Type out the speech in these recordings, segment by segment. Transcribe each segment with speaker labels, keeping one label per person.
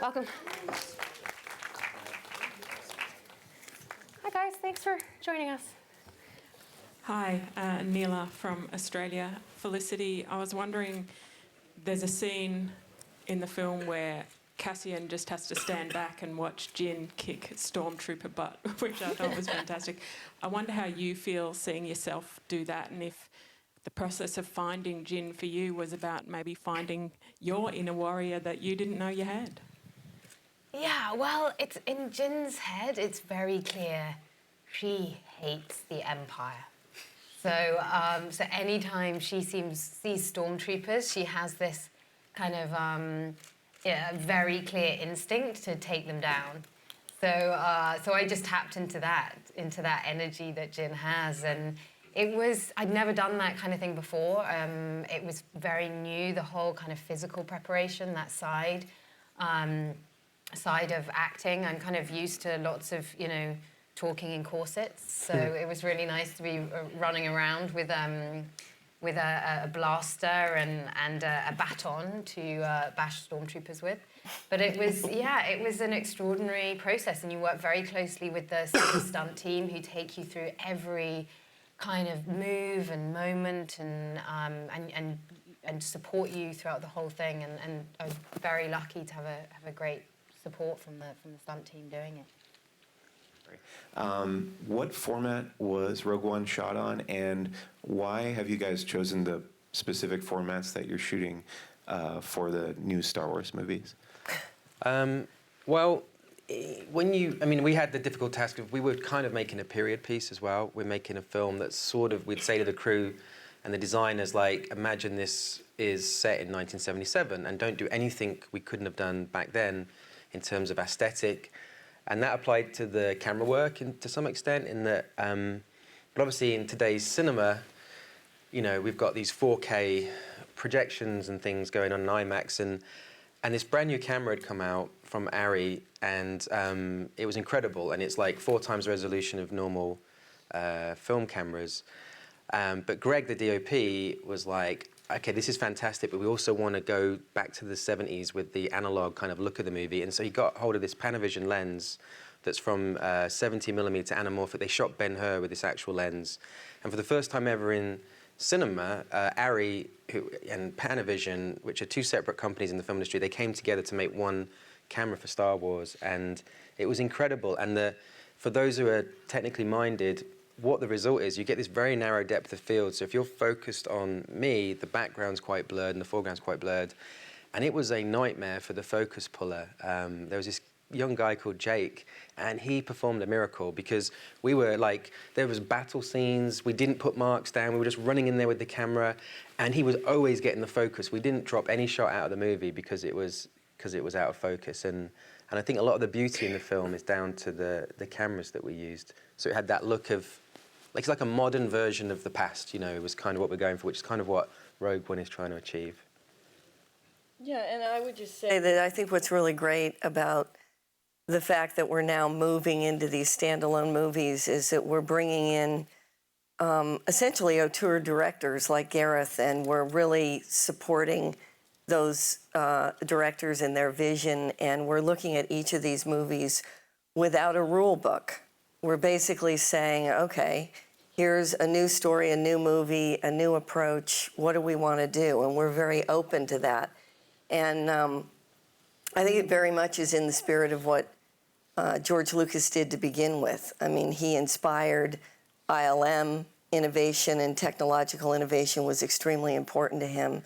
Speaker 1: Welcome. Hi guys, thanks for joining us.
Speaker 2: Hi, Neela from Australia. Felicity, I was wondering, there's a scene in the film where Cassian just has to stand back and watch Jin kick Stormtrooper butt, which I thought was fantastic. I wonder how you feel seeing yourself do that, and if the process of finding Jin for you was about maybe finding your inner warrior that you didn't know you had.
Speaker 3: Yeah, well, it's in Jin's head, it's very clear she hates the Empire. So, so anytime she sees stormtroopers, she has this kind of very clear instinct to take them down. So, so I just tapped into that energy that Jin has, and I'd never done that kind of thing before. It was very new, the whole kind of physical preparation, that side of acting. I'm kind of used to lots of, talking in corsets. So it was really nice to be running around with a blaster and a baton to bash stormtroopers with. But it was, it was an extraordinary process, and you work very closely with the stunt team who take you through every kind of move and moment and support you throughout the whole thing. And I was very lucky to have a great support from the stunt team doing it.
Speaker 4: What format was Rogue One shot on, and why have you guys chosen the specific formats that you're shooting for the new Star Wars movies?
Speaker 5: Well, we had the difficult task of, we were kind of making a period piece as well. We're making a film that's sort of, we'd say to the crew and the designers, like, imagine this is set in 1977 and don't do anything we couldn't have done back then in terms of aesthetic. And that applied to the camera work to some extent, in that, but obviously in today's cinema, we've got these 4K projections and things going on in IMAX, and this brand new camera had come out from Arri, and it was incredible, and it's like 4 times the resolution of normal film cameras. But Greg, the DOP, was like, okay, this is fantastic, but we also want to go back to the 70s with the analog kind of look of the movie. And so he got hold of this Panavision lens that's from 70mm anamorphic. They shot Ben-Hur with this actual lens. And for the first time ever in cinema, Arri and Panavision, which are 2 separate companies in the film industry, they came together to make one camera for Star Wars. And it was incredible. And for those who are technically minded, what the result is, you get this very narrow depth of field. So if you're focused on me, the background's quite blurred and the foreground's quite blurred. And it was a nightmare for the focus puller. There was this young guy called Jake, and he performed a miracle, because we were like, there was battle scenes, we didn't put marks down, we were just running in there with the camera, and he was always getting the focus. We didn't drop any shot out of the movie because it was out of focus. And I think a lot of the beauty in the film is down to the cameras that we used. So it had that look of, it's like a modern version of the past, it was kind of what we're going for, which is kind of what Rogue One is trying to achieve.
Speaker 6: Yeah, and I would just say that I think what's really great about the fact that we're now moving into these standalone movies is that we're bringing in essentially auteur directors like Gareth, and we're really supporting those directors and their vision, and we're looking at each of these movies without a rule book. We're basically saying, okay, here's a new story, a new movie, a new approach. What do we want to do? And we're very open to that. And I think it very much is in the spirit of what George Lucas did to begin with. I mean, he inspired ILM. Innovation and technological innovation was extremely important to him.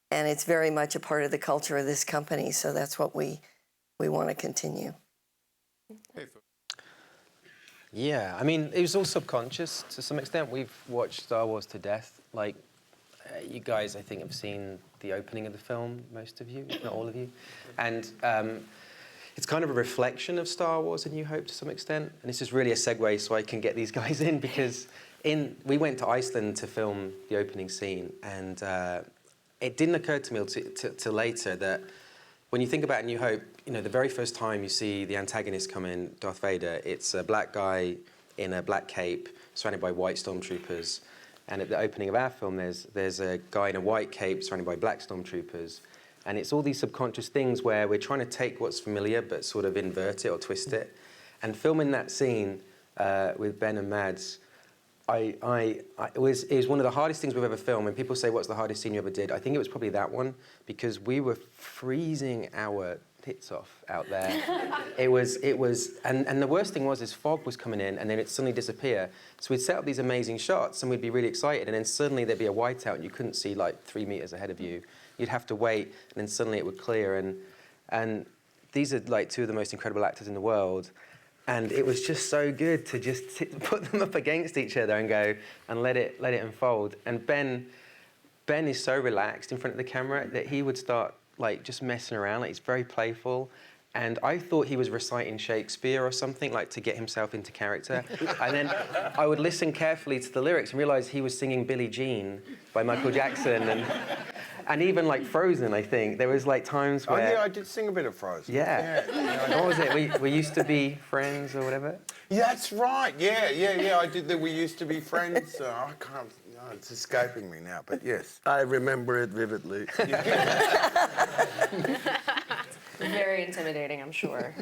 Speaker 6: And it's very much a part of the culture of this company. So that's what we want to continue.
Speaker 5: Yeah, I mean, it was all subconscious to some extent. We've watched Star Wars to death. Like, you guys, I think, have seen the opening of the film, most of you, if not all of you. And it's kind of a reflection of Star Wars: A New Hope to some extent. And this is really a segue so I can get these guys in, because we went to Iceland to film the opening scene, and it didn't occur to me till later that when you think about A New Hope, the very first time you see the antagonist come in, Darth Vader, it's a black guy in a black cape surrounded by white stormtroopers. And at the opening of our film, there's a guy in a white cape surrounded by black stormtroopers. And it's all these subconscious things where we're trying to take what's familiar but sort of invert it or twist it. And filming that scene with Ben and Mads, it was one of the hardest things we've ever filmed. When people say, what's the hardest scene you ever did? I think it was probably that one, because we were freezing our tits off out there. And the worst thing was fog was coming in and then it'd suddenly disappear. So we'd set up these amazing shots and we'd be really excited, and then suddenly there'd be a whiteout and you couldn't see like 3 meters ahead of you. You'd have to wait, and then suddenly it would clear. And these are like two of the most incredible actors in the world. And it was just so good to just put them up against each other and go and let it unfold. And Ben is so relaxed in front of the camera that he would start like just messing around. Like, he's very playful. And I thought he was reciting Shakespeare or something, like to get himself into character. And then I would listen carefully to the lyrics and realize he was singing Billie Jean by Michael Jackson. And even like Frozen, I think. There was like times where...
Speaker 7: Oh yeah, I did sing a bit of Frozen.
Speaker 5: Yeah. What was it? We used to be friends or whatever?
Speaker 7: Yeah, that's right. Yeah. I did that. We used to be friends. I can't... No, it's escaping me now, but yes.
Speaker 8: I remember it vividly.
Speaker 1: Very intimidating, I'm sure.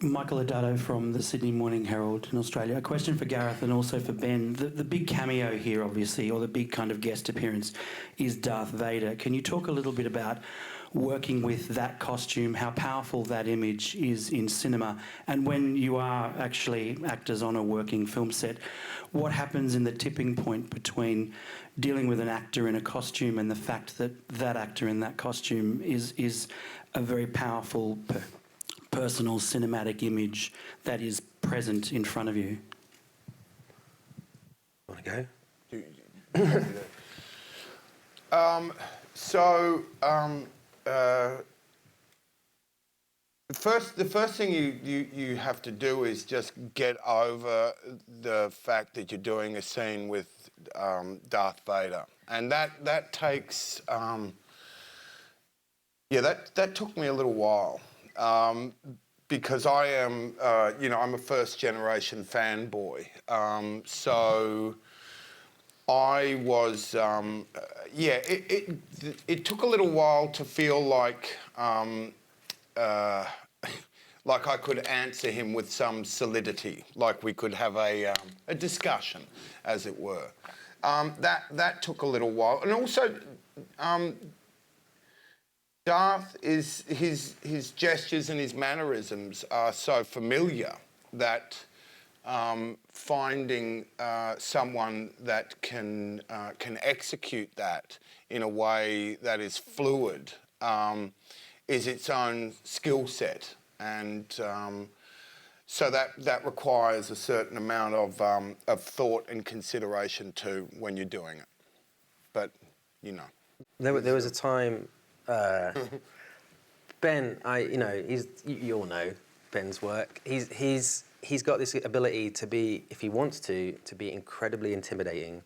Speaker 9: Michael Adato from the Sydney Morning Herald in Australia. A question for Gareth and also for Ben. The big cameo here, obviously, or the big kind of guest appearance, is Darth Vader. Can you talk a little bit about working with that costume, how powerful that image is in cinema, and when you are actually actors on a working film set, what happens in the tipping point between dealing with an actor in a costume and the fact that that actor in that costume is a very powerful personal cinematic image that is present in front of you?
Speaker 5: Want to go?
Speaker 7: The first thing you have to do is just get over the fact that you're doing a scene with Darth Vader, and that takes that took me a little while, because I am I'm a first generation fanboy, so I was it took a little while to feel like I could answer him with some solidity, like we could have a discussion, as it were. That took a little while, and also Darth is his gestures and his mannerisms are so familiar that finding someone that can execute that in a way that is fluid is its own skill set, and so that requires a certain amount of thought and consideration too when you're doing it. But
Speaker 5: there was a time. Ben, you all know Ben's work. He's got this ability to be, if he wants to be incredibly intimidating,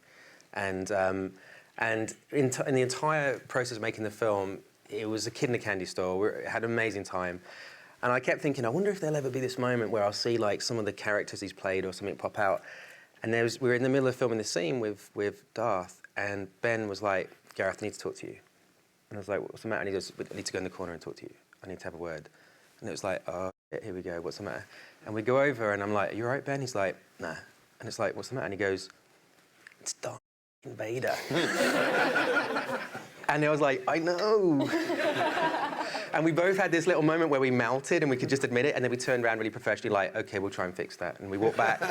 Speaker 5: and in the entire process of making the film, it was a kid in a candy store. We had an amazing time, and I kept thinking, I wonder if there'll ever be this moment where I'll see like some of the characters he's played or something pop out. And we were in the middle of filming the scene with Darth, and Ben was like, Gareth, I need to talk to you. And I was like, what's the matter? And he goes, I need to go in the corner and talk to you. I need to have a word. And it was like, oh, here we go, what's the matter? And we go over and I'm like, are you all right, Ben? He's like, nah. And it's like, what's the matter? And he goes, it's Darth Vader. And I was like, I know. And we both had this little moment where we melted and we could just admit it, and then we turned around really professionally like, okay, we'll try and fix that. And we walked back.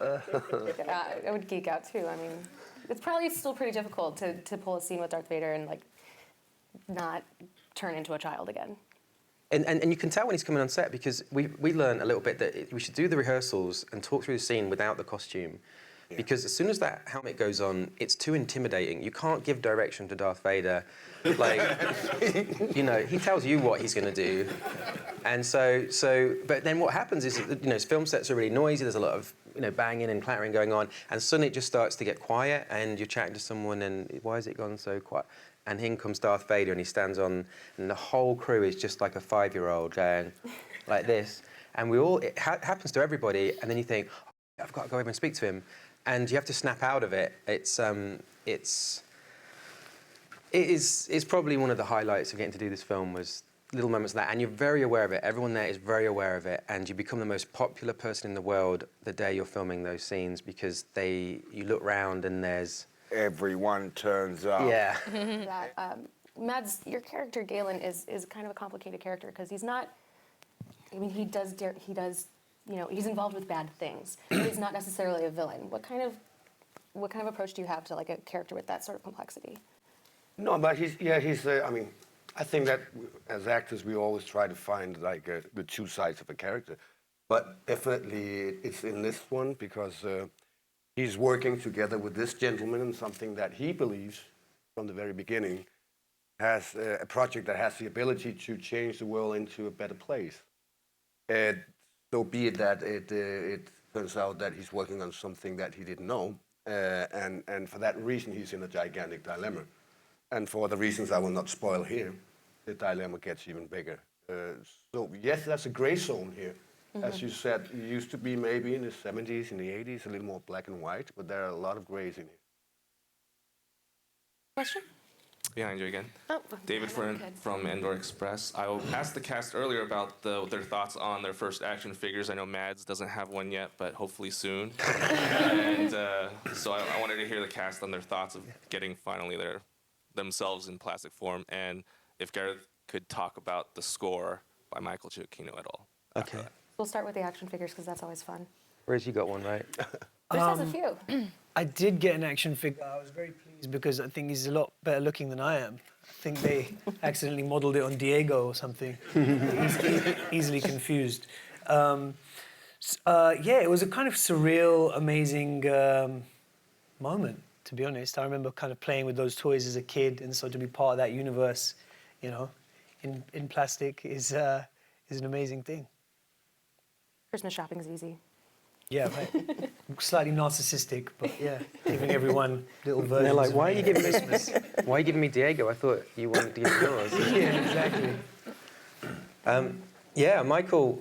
Speaker 1: I would geek out too. I mean, it's probably still pretty difficult to pull a scene with Darth Vader and like not turn into a child again.
Speaker 5: And you can tell when he's coming on set, because we learned a little bit that we should do the rehearsals and talk through the scene without the costume. Yeah. Because as soon as that helmet goes on, it's too intimidating. You can't give direction to Darth Vader. Like, he tells you what he's going to do. And but then what happens is, film sets are really noisy. There's a lot of, banging and clattering going on. And suddenly it just starts to get quiet, and you're chatting to someone, and why has it gone so quiet? And in comes Darth Vader, and he stands on, and the whole crew is just like a 5-year-old going like this. And it happens to everybody, and then you think, oh, I've got to go over and speak to him. And you have to snap out of it. It's It's probably one of the highlights of getting to do this film was little moments like that, and you're very aware of it. Everyone there is very aware of it, and you become the most popular person in the world the day you're filming those scenes because you look round and there's
Speaker 7: Everyone turns up.
Speaker 5: yeah.
Speaker 1: That, Mads, your character Galen is kind of a complicated character because he's not. I mean, he does, you know, he's involved with bad things, but he's not necessarily a villain. What kind of approach do you have to like a character with that sort of complexity?
Speaker 8: No, but I mean, I think that as actors we always try to find like the two sides of a character, but definitely it's in this one because he's working together with this gentleman in something that he believes from the very beginning has a project that has the ability to change the world into a better place. So be it that it turns out that he's working on something that he didn't know, and for that reason he's in a gigantic dilemma. And for the reasons I will not spoil here, the dilemma gets even bigger. So yes, that's a gray zone here. Mm-hmm. As you said, it used to be maybe in the 70s, in the 80s, a little more black and white, but there are a lot of grays in here.
Speaker 1: Question?
Speaker 10: Behind you again.
Speaker 1: Oh,
Speaker 10: David from Endor Express. I asked the cast earlier about their thoughts on their first action figures. I know Mads doesn't have one yet, but hopefully soon. And so I wanted to hear the cast on their thoughts of getting finally themselves in plastic form, and if Gareth could talk about the score by Michael Giacchino at all.
Speaker 5: Okay.
Speaker 1: We'll start with the action figures because that's always fun.
Speaker 5: Whereas you got one, right?
Speaker 1: Chris has a few.
Speaker 11: I did get an action figure. I was very pleased because I think he's a lot better looking than I am. I think they accidentally modelled it on Diego or something. Easily confused. It was a kind of surreal, amazing moment, to be honest. I remember kind of playing with those toys as a kid, and so to be part of that universe, you know, in plastic is an amazing thing.
Speaker 1: Christmas shopping is easy.
Speaker 11: Yeah, right. Slightly narcissistic, but yeah, giving everyone little versions.
Speaker 5: And they're like,
Speaker 11: of
Speaker 5: why are
Speaker 11: me.
Speaker 5: you giving me? Why are you giving me Diego? I thought you wanted to give me yours.
Speaker 11: Yeah, exactly.
Speaker 5: Michael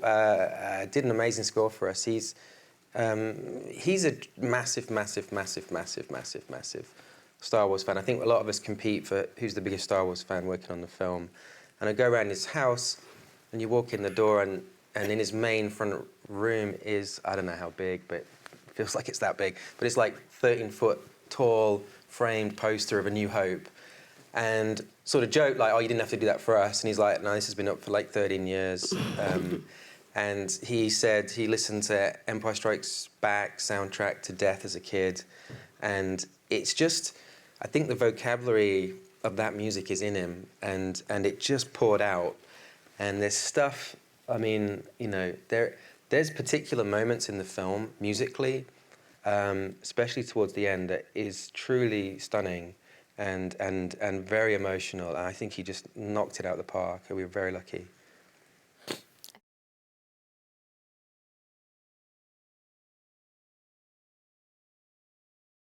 Speaker 5: did an amazing score for us. He's a massive Star Wars fan. I think a lot of us compete for who's the biggest Star Wars fan working on the film. And I go around his house, and you walk in the door, and in his main front room is, I don't know how big, but it feels like it's that big, but it's like 13-foot tall framed poster of A New Hope. And sort of joke like, oh, you didn't have to do that for us. And he's like, no, this has been up for like 13 years. And he said he listened to Empire Strikes Back soundtrack to death as a kid. And it's just, I think the vocabulary of that music is in him, and it just poured out. And there's stuff, I mean, you know, there's particular moments in the film musically, especially towards the end, that is truly stunning and very emotional. And I think he just knocked it out of the park. We were very lucky.